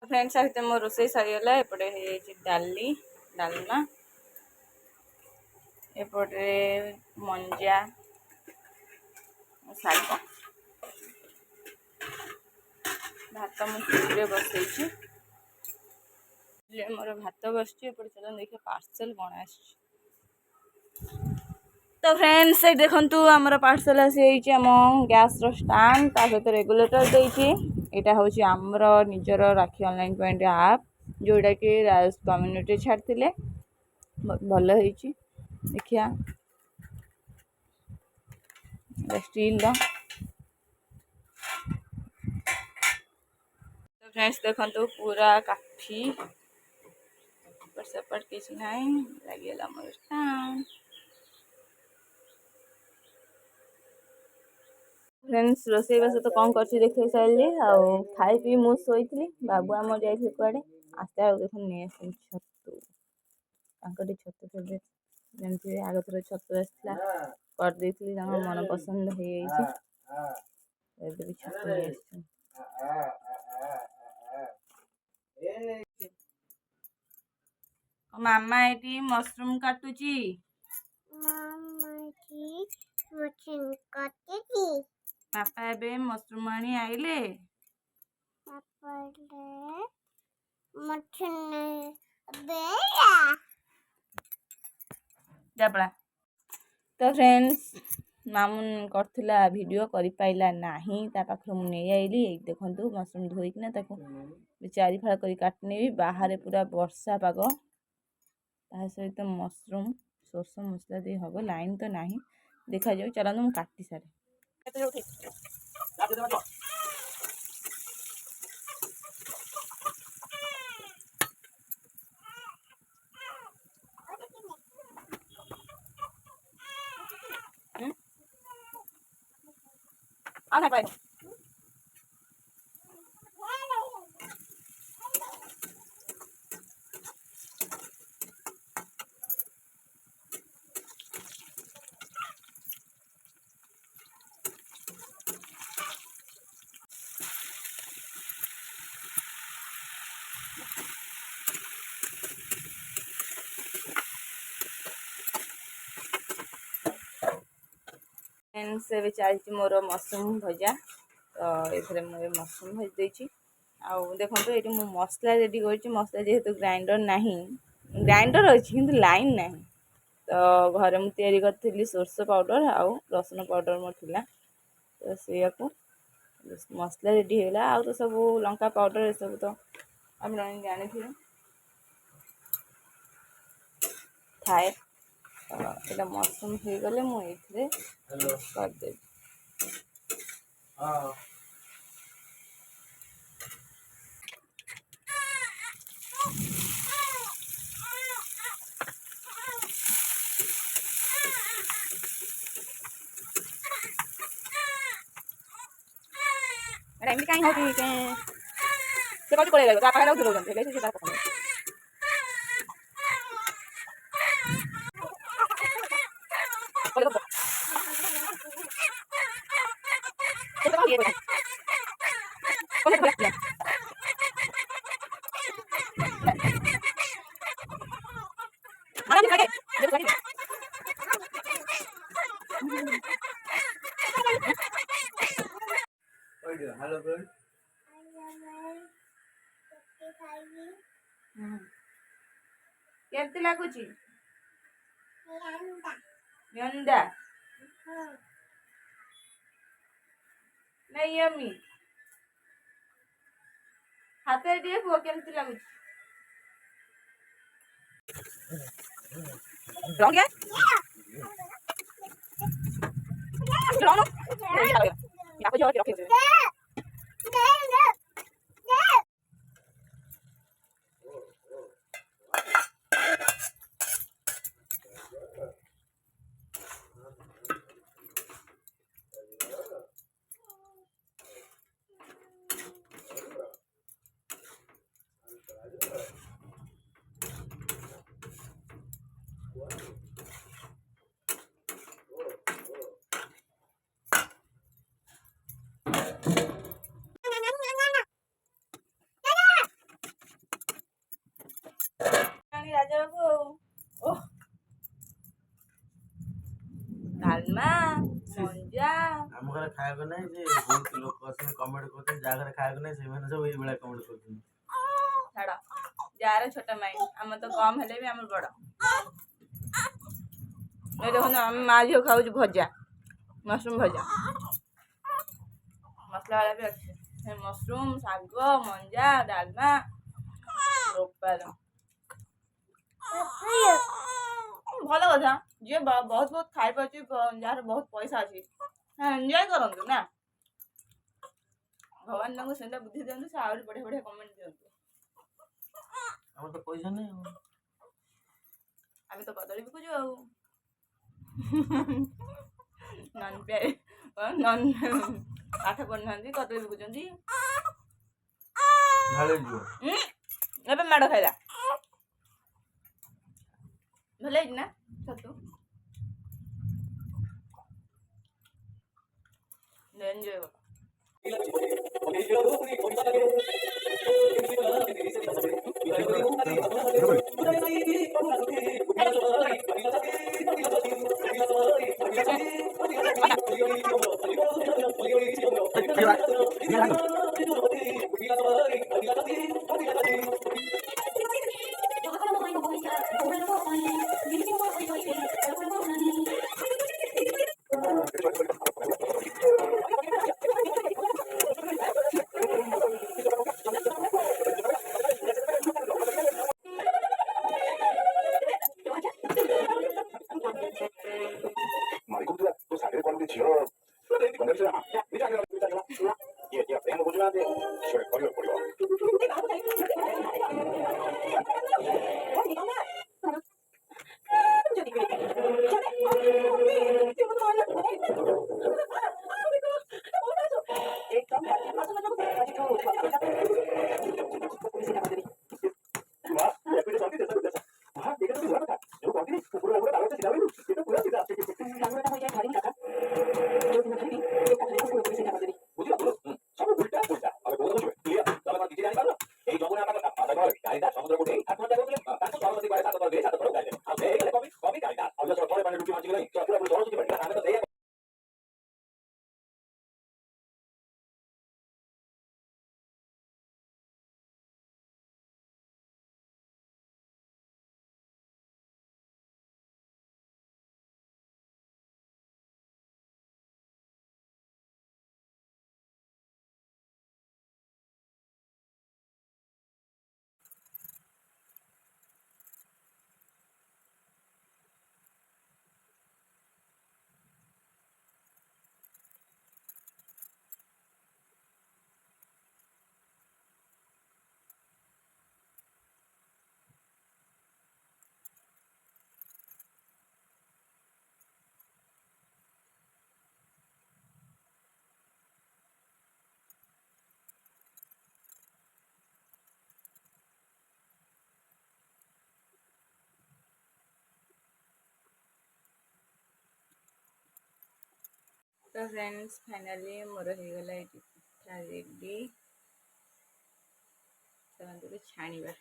Friends आते मो रोसे सरीगला एपटे डाली डालमा एपटे मंजा शाग भात मुझे बसई मोर भात बस चलो देखिए पार्सल कौन आ। तो फ्रेंड्स देखु आमर पार्सल आसी आम गैस स्टांड ता सहित रेगुलेटर देती यहाँ हूँ आमर निजर राखी ऑनलाइन पॉइंट आप जोटा कि राज कम्युनिटी छाड़ते भल देखिया स्टील तो फ्रेंड्स देखु पूरा काफी सेपट किसी ना लगे मोर स्टांड। फ्रेंड्स रोसई बास तो कौन कर देख सारे खाई पी मुई बाबू आम जाइए कड़े आस्ते आ देख नहीं छतु छतु फेवरेट जमी आग थर छतु आसला करदे मन पसंद हो छतु नहीं मामा ये मशरूम काटुची पापा ए मशरूम आनी आइले तो फ्रेंड्स मामून करथिला वीडियो करि पाइला नाही ता पाखर मु नै आइली देखंतु मशरूम धोइकिना ताको चारि फाळ करि काटनेबी बाहर पूरा वर्षा पाग ता सहित मशरूम सोर्स मसला दे हबो लाइन तो नाही देखा जाऊ चलनु मु काटि सारे आ ना पाए फ्रेंड्स ए चलती मोर मशरूम भजा तो ये मुझे मशरूम भाजी देती आउ देखो ये मु मसला रेडी कर मसला जेहेतु ग्राइंडर नहीं ग्राइंडर अच्छी किंतु लाइन नहीं तो घरे मुझे करी सोर्स पाउडर आउ रसुण पाउडर मोर थिला तो से मसला रेडी है आउ तो सब लंका पाउडर ये सब तो आप जानी थे थाए तो मशरूम हो गले मुझे करदेवी एमती कहीं होती से कौन कोले तो पाखा दूर होते कैसे से पकड़ हेलो फ्रेंड केमती लागुची गंदा नहीं यम्मी हाथ दिए पुओ केमती लागुची रंग क्या यहाँ पे जो रखे ଖାଇବାକୁ ନାହିଁ ଯେ ବହୁତ ଲୋକ ଅଛନ୍ତି କମେଣ୍ଟ କରୁଛନ୍ତି ଯାହା ଘରେ ଖାଇବାକୁ ନାହିଁ ସେମାନେ ସବୁ ଏଇଭଳିଆ କମେଣ୍ଟ କରୁଛନ୍ତି। ଛାଡ଼ ଯାହାର ଛୋଟ ମାଇଣ୍ଡ ଆମର ତ କମ୍ ହେଲେ ବି ଆମର ବଡ଼। ଏ ଦେଖନ୍ତୁ ଆମେ ମା ଝିଅ ଖାଉଛୁ ଭଜା ମସରୁମ୍ ଭଜା ମସଲା ବାଲା ବି ଅଛି ସେ ମସରୁମ୍ ଶାଗ ମଞ୍ଜା ଡାଲମା ରୋପାଲ ଭଲ କଥା ଯିଏ ବହୁତ ଖାଇପାରୁଛି ଯାହାର ବହୁତ ପଇସା ଅଛି ଏନ୍ଜୟ କରନ୍ତୁ ନା ଭଗବାନ ତାଙ୍କୁ ସେମିତି ବୁଦ୍ଧି ଦିଅନ୍ତୁ ସେ ଆହୁରି ବଢ଼ିଆ ବଢ଼ିଆ କମେଣ୍ଟ ଦିଅନ୍ତୁ। ଆମର ତ ପଇସା ନାହିଁ ଆମେ ତ କଦଳୀ ବିକୁଛୁ ଆଉ ପାଠ ପଢୁନାହାନ୍ତି କଦଳୀ ବିକୁଛନ୍ତି। ଏବେ ମାଡ଼ ଖାଇଲା ଭଲ ହେଇଛି ନା ଛତୁ ଏନ୍ଜୟ କର। तो फ्रेंड्स फाइनाली मोर हो गला पिठा रेडी छाणीबा।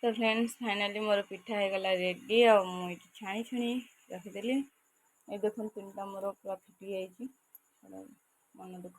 तो फ्रेंड्स फाइनाली मोर पिठा हो गला रेडी आ मुझे छाणी छुणी रखीदेली। ये देखो तीन टा मोर पूरा फिटी जाइए मन दुख।